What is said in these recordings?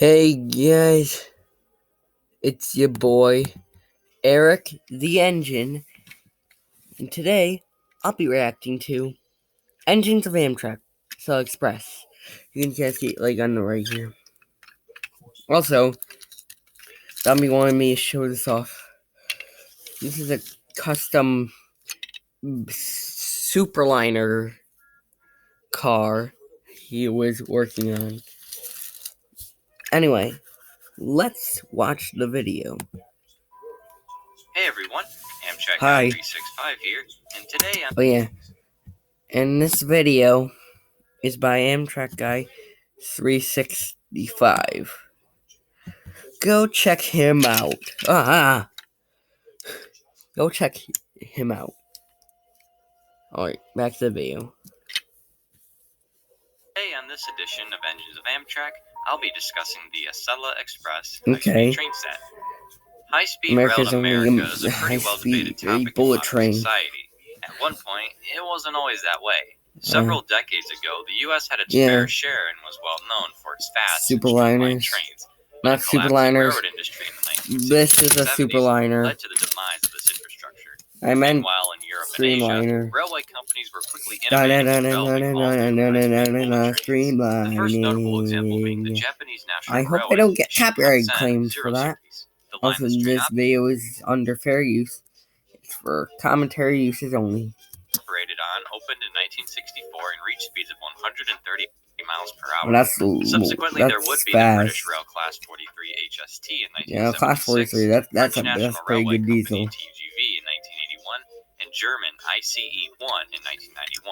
Hey guys, it's your boy Eric the Engine, and today I'll be reacting to Engines of Amtrak Express. You can just see it like on the right here. Also, Dummy wanted me to show this off. This is a custom superliner car he was working on. Anyway, let's watch the video. Hey everyone, Amtrak Hi. 365 here, and today I'm... Oh yeah, and this video is by Amtrak Guy 365. Go check him out. Go check him out. Alright, back to the video. Today on this edition of Engines of Amtrak, I'll be discussing the Acella Express Okay. high-speed train set. High-speed rail in America is a pretty well-debated topic in modern society. At one point, it wasn't always that way. Several decades ago, the U.S. had its fair share and was well known for its fast streamlined trains. Not superliners. This is a superliner. Led to the demise of this infrastructure. I meant Meanwhile, in Europe and Asia, railway companies were quickly innovating and developing streamlining. The first notable example being the Japanese National I hope I don't get copyright claims for that. Also, this video is under fair use. It's for commentary uses only. Operated on, opened in 1964 and reached speeds of 130 miles per hour. Subsequently, there would be the British Rail Class 43 HST in 1976. Yeah, Class 43. That's pretty good diesel. TGV in 1981 and German ICE-1 in 1991.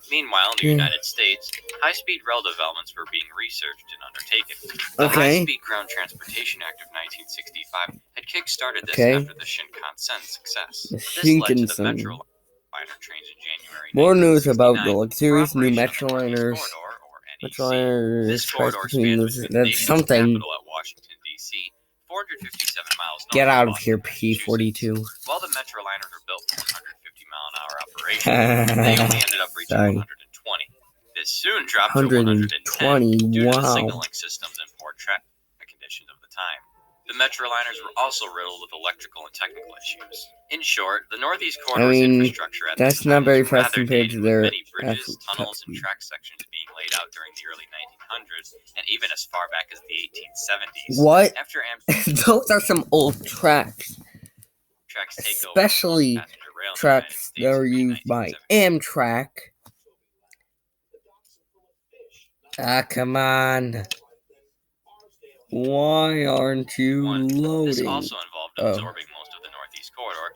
Meanwhile, in the United States, high-speed rail developments were being researched and undertaken. The High-Speed Ground Transportation Act of 1965 had kick-started this after the Shinkansen success. This led to the Metroliner trains in January. More news about the luxurious new Metroliners. This corridor spans the nation's capital at Washington, D.C., 457 miles. Get out of here, P-42. While the Metroliners were built for 150-mile-an-hour operation, they only ended up reaching 120. This soon dropped to 110 due to the signaling systems and poor traffic conditions of the time. The Metroliners were also riddled with electrical and technical issues. In short, the Northeast Corridor's infrastructure at this time was rather dated, with many bridges, tunnels, and track sections being laid out during the early 1900s, and even as far back as the 1870s. What? Those are some old tracks. Especially tracks that are used by Amtrak. Come on. Why aren't you loading? This also involved absorbing most of the Northeast Corridor.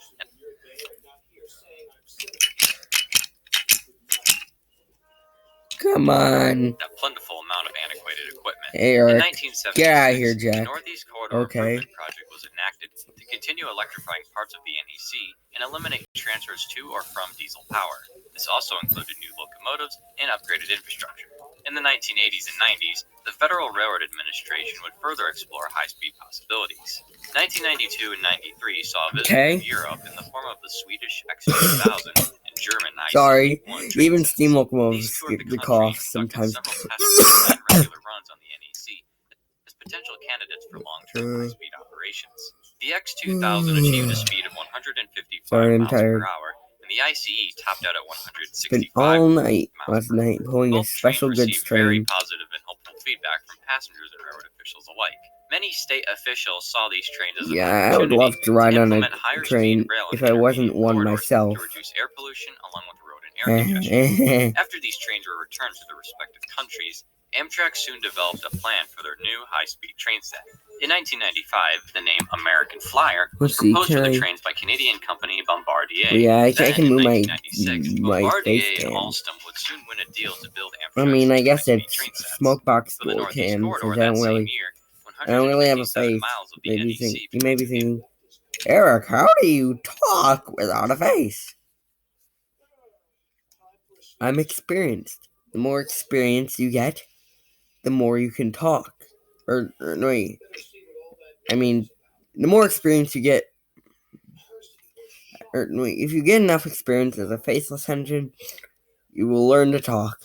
Come on. A plentiful amount of antiquated equipment. Hey, Eric, get out of here, Jack. The Northeast Corridor Improvement Project was enacted to continue electrifying parts of the NEC and eliminate transfers to or from diesel power. This also included new locomotives and upgraded infrastructure. In the 1980s and 90s, the Federal Railroad Administration would further explore high-speed possibilities. 1992 and 93 saw a visit from Europe in the form of the Swedish X2000 and German ICE-1 Sorry, even steam locomotives skip the cough sometimes. Regular runs on the NEC as potential candidates for long-term high-speed operations. The X2000 achieved a speed of 155 miles per hour. The ICE topped out at 165 all night last night pulling a special goods train. Very positive and hopeful feedback from passengers and railroad officials alike. Many state officials saw these trains as I would love to ride on a train if I wasn't one myself. To reduce air pollution along with road and air congestion. After these trains were returned to their respective countries, Amtrak soon developed a plan for their new high-speed train set. In 1995, the name American Flyer was proposed for the trains by Canadian company Bombardier. I can move my Bombardier and Alstom would soon win a deal to build I Amtrak's guess it's smoke box dual cam, because I don't really have a face. You may be thinking, Eric, how do you talk without a face? I'm experienced. The more experience you get, the more you can talk. The more experience you get, if you get enough experience as a faceless engine, you will learn to talk.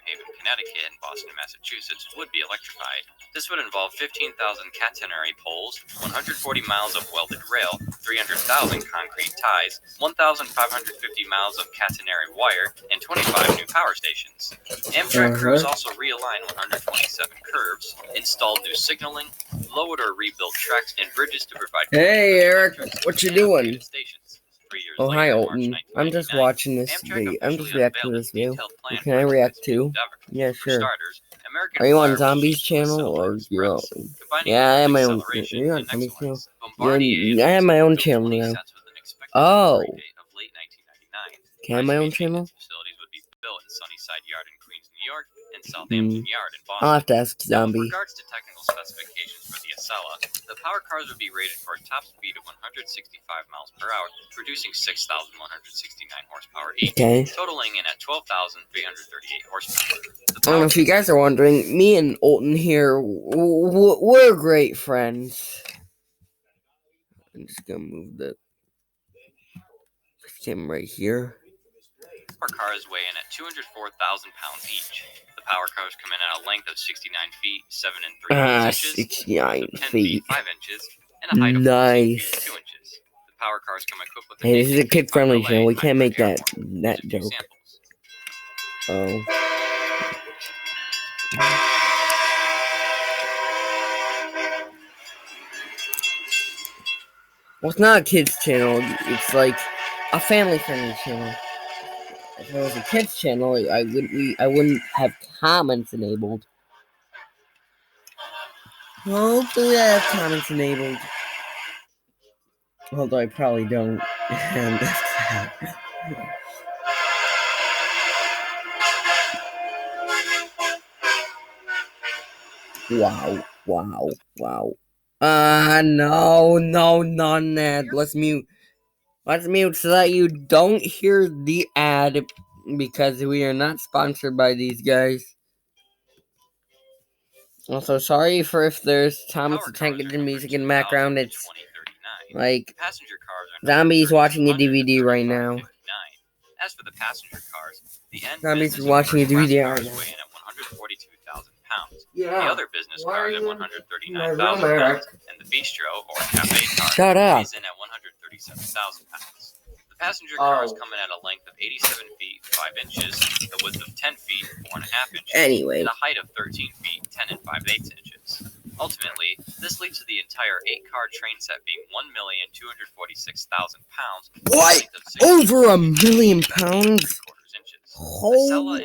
Haven, Connecticut, and Boston and Massachusetts would be electrified. This would involve 15,000 catenary poles, 140 miles of welded rail, 300,000 concrete ties, 1,550 miles of catenary wire, and 25 new power stations. Amtrak crews also realigned 127 curves, installed new signaling, lowered or rebuilt tracks and bridges to provide. Hey, Eric, what you doing? Stations. Oh, hi, Alton. I'm just watching this video. I'm just reacting to this video. Can I react too? Yeah, sure. Are you on Zombies channel or your own? Yeah, I have my own. Are you on Zombies channel? I have my own channel now. Oh. Can I have my own channel? I'll have to ask Zombie. With regards to technical specifications for the Acella, the power cars would be rated for a top speed of 165 miles per hour, producing 6,169 horsepower each, totaling in at 12,338 horsepower. I don't know if you guys are wondering, me and Alton here, we're great friends. I'm just gonna move the camera right here. Power cars weigh in at 204,000 pounds each. The power cars come in at a length of 69 feet, 7 3/8 inches, 69 10 feet, 5 inches, and a height of 14 feet, 2 inches. The power cars come equipped with hey, this is a kid-friendly channel. We can't make that joke. Oh. Well, it's not a kids channel. It's like a family-friendly channel. If it was a kids channel, I wouldn't have comments enabled. Hopefully, I have comments enabled. Although I probably don't. Wow. No, not ad. Let's mute so that you don't hear the ad, because we are not sponsored by these guys. Also, sorry for if there's Thomas the Tank Engine music in the background. It's like Zombies watching a DVD right now. As for the passenger cars, the Zombies watching a DVD right now. Weigh in at 142,000 pounds. The other business cars at 139,000 pounds, and the Bistro or Cafe car weighs in at 137,000 pounds. The passenger cars come in at a length of 87 feet 5 inches, a width of 10 feet 4.5 inches, and a height of 13 feet 10 5/8 inches. Ultimately, this leads to the entire 8-car train set being 1,246,000 pounds. What? Over 1,000,000 pounds? Holy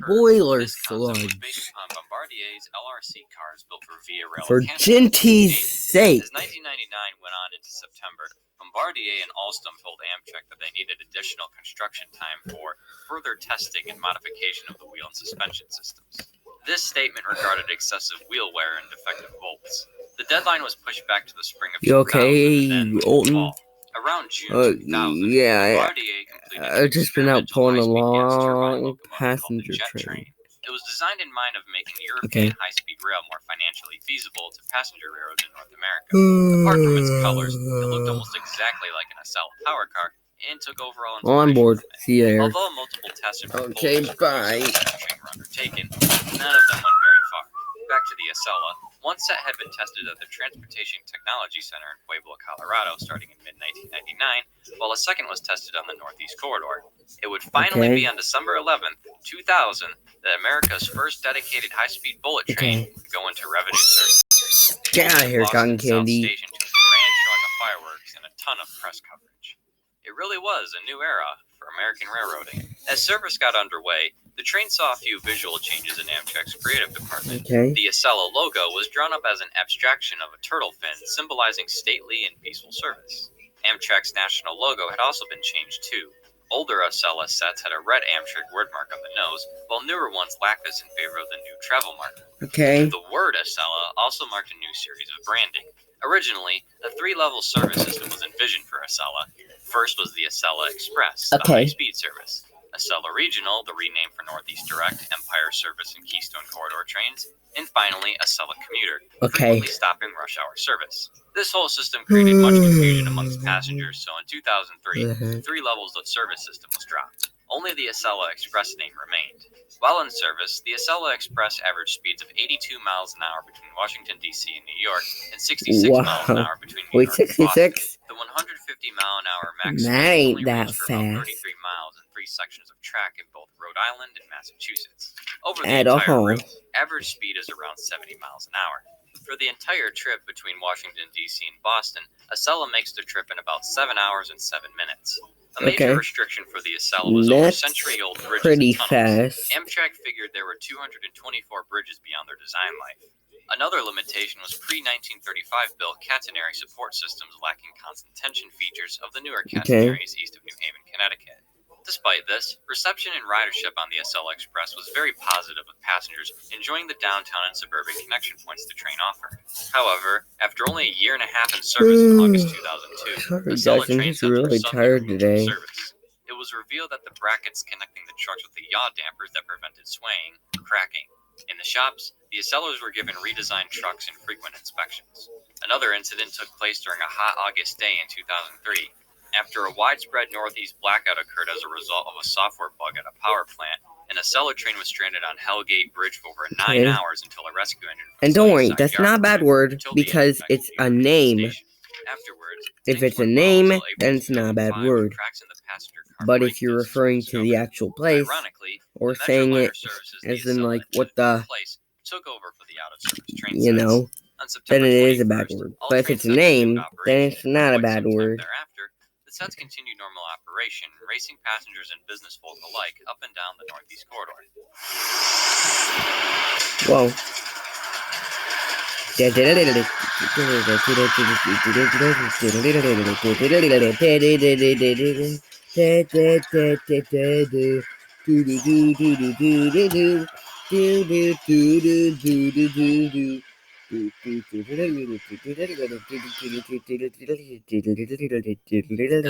boiler sludge. For Gentee's sake. As 1999 went on into September, Bombardier and Alstom told Amtrak that they needed additional construction time for further testing and modification of the wheel and suspension systems. This statement regarded excessive wheel wear and defective bolts. The deadline was pushed back to the spring of 2000. You okay, Alton? Around June 2000, yeah, Bombardier completed I've just been out pulling a long passenger train. It was designed in mind of making European high-speed rail more financially feasible to passenger railroads in North America. Apart from its colors, it looked almost exactly like an Acella power car and took overall on board. See you there. Although multiple tests and proposals bye. Were undertaken, none of them went very far. Back to the Acella. One set had been tested at the Transportation Technology Center in Pueblo, Colorado, starting in mid-1999, while a second was tested on the Northeast Corridor. It would finally be on December 11th, 2000, that America's first dedicated high-speed bullet train would go into revenue service. Get out of here, cotton candy. Station to a grand showing of fireworks and a ton of press coverage. It really was a new era for American railroading. As service got underway, the train saw a few visual changes in Amtrak's creative department. The Acella logo was drawn up as an abstraction of a turtle fin, symbolizing stately and peaceful service. Amtrak's national logo had also been changed too. Older Acella sets had a red Amtrak wordmark on the nose, while newer ones lacked this in favor of the new travel mark. The word Acella also marked a new series of branding. Originally, a 3-level service system was envisioned for Acella. First was the Acella Express, the high-speed service. Acella Regional, the rename for Northeast Direct, Empire Service, and Keystone Corridor trains. And finally, Acella Commuter, frequently stopping rush hour service. This whole system created much confusion amongst passengers, so in 2003, 3 levels of service system was dropped. Only the Acella Express name remained. While in service, the Acella Express averaged speeds of 82 miles an hour between Washington, D.C. and New York, and 66 miles an hour between New York and Boston. The 150-mile-an-hour max speed only ranged for about 33 miles in 3 sections of track in both Rhode Island and Massachusetts. Over the entire route, average speed is around 70 miles an hour. For the entire trip between Washington, D.C. and Boston, Acella makes the trip in about 7 hours and 7 minutes. A major restriction for the Acella was over century-old bridges and tunnels. Amtrak figured there were 224 bridges beyond their design life. Another limitation was pre-1935 built catenary support systems lacking constant tension features of the newer catenaries east of New Haven, Connecticut. Despite this, reception and ridership on the Acella Express was very positive, with passengers enjoying the downtown and suburban connection points the train offered. However, after only a year and a half in service in August 2002, Acella train sets were suddenly removed from service. It was revealed that the brackets connecting the trucks with the yaw dampers that prevented swaying were cracking. In the shops, the Acellas were given redesigned trucks and frequent inspections. Another incident took place during a hot August day in 2003. After a widespread northeast blackout occurred as a result of a software bug at a power plant, an Acella train was stranded on Hellgate Bridge for over 9 hours until a rescue engine from And don't worry, that's not a bad word, because it's a name. Afterwards, if it's a name, then it's not a bad word. But if you're referring to the actual place, or saying it as in like what the, you know, then it is a bad word. But if it's a name, then it's not a bad word. The sets continued normal operation, racing passengers and business folk alike up and down the Northeast Corridor. Whoa. As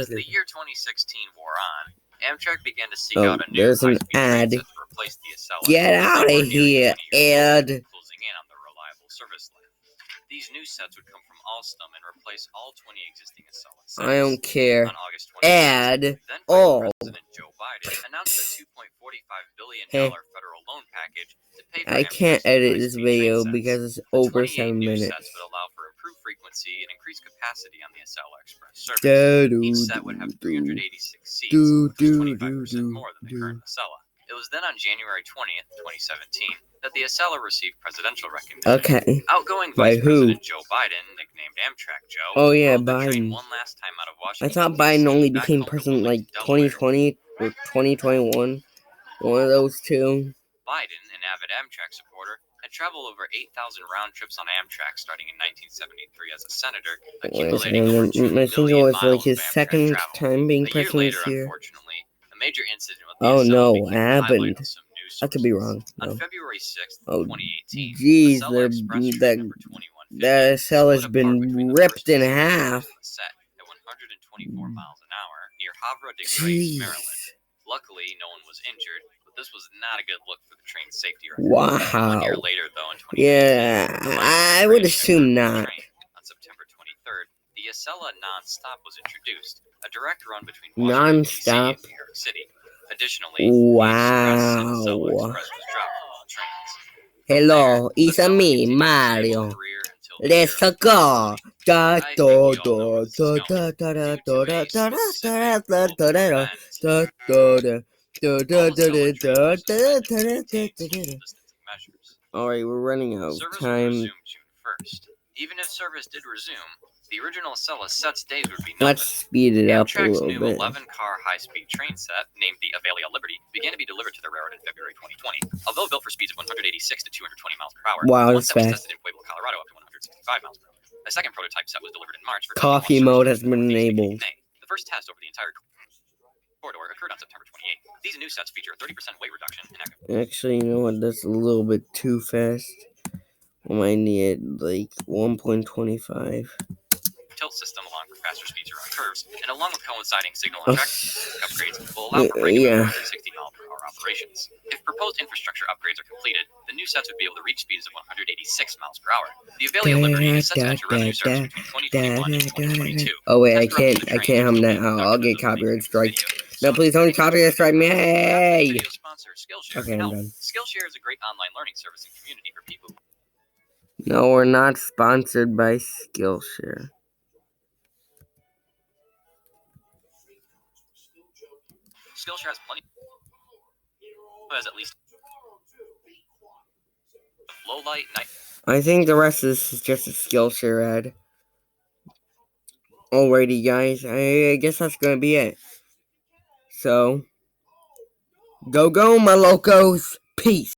the year 2016 wore on, Amtrak began to seek out a new high-speed train set to replace the Acella. Get out of here, Ed! Closing in on the reliable service life. These new sets would come from Alstom and replace all 20 existing Acella sets. I don't care. On August 26th, then Vice President Joe Biden announced a $2.45 billion federal loan package to pay for I can't edit this video sets. because it's over 7 new minutes. Sets would allow for improved frequency and increased capacity on the Acella Express service. Each set would have 386 seats, which was 25% more than the current Acella. It was then on January 20th, 2017, that the Acella received presidential recognition. Okay. Outgoing Vice President Joe Biden, nicknamed Amtrak Joe, oh yeah, Biden. One last time out of Washington, I thought Biden only became president like 2020 or 2021. One of those two. Biden, an avid Amtrak supporter, had traveled over 8,000 round trips on Amtrak starting in 1973 as a senator, accumulating over 2 million miles was like his second travel. time being A year president later, this year. unfortunately, a major incident with the Oh Acella no, became happened. of some news I could be wrong. No. On February 6th, oh, 2018, geez, Acella the Acella's been ripped in half. Set at 124 miles an hour near Havre de Grace, Maryland. Luckily, no one was injured, but this was not a good look for the train's safety record. Wow. 1 year later, though, in 2018, I would assume not. On September 23rd, the Acella Non-Stop was introduced, a direct run between Washington, D.C. and New York City. Additionally, the Acella Express was dropped from all trains. Hello, it's me, Mario. Let's go. Da da da da da da da da da da. Alright, we're running out of time. Even if service did resume, the original Acella set's days would be Let's speed it up a Amtrak's little new bit. 11-car high-speed train set, named the Acella Liberty, began to be delivered to the railroad in February 2020. Although built for speeds of 186 to 220 miles per hour, wow, one that's set was fast. tested in Pueblo, Colorado, up to 165 miles per hour. A second prototype set was delivered in March for coffee mode has been enabled. The first test over the entire corridor occurred on September 28th. These new sets feature a 30% weight reduction. Actually, you know what? That's a little bit too fast. I might need like 1.25. Tilt system along for faster speeds around curves, and along with coinciding signal and track upgrades, will allow for regular 160 mile per hour operations. If proposed infrastructure upgrades are completed, the new sets would be able to reach speeds of 186 miles per hour. The Acella Liberty is set to enter revenue service between 2021 and 2022. Oh wait, I can't hum that. I'll get copyright strike. No, please don't copy this right me. Sponsor Skillshare. Okay, I'm done. Skillshare is a great online learning service and community for people. No, we're not sponsored by Skillshare. Skillshare has plenty. Has at least low light night. I think the rest of this is just a Skillshare ad. Alrighty, guys. I guess that's gonna be it. So, go, my locos. Peace.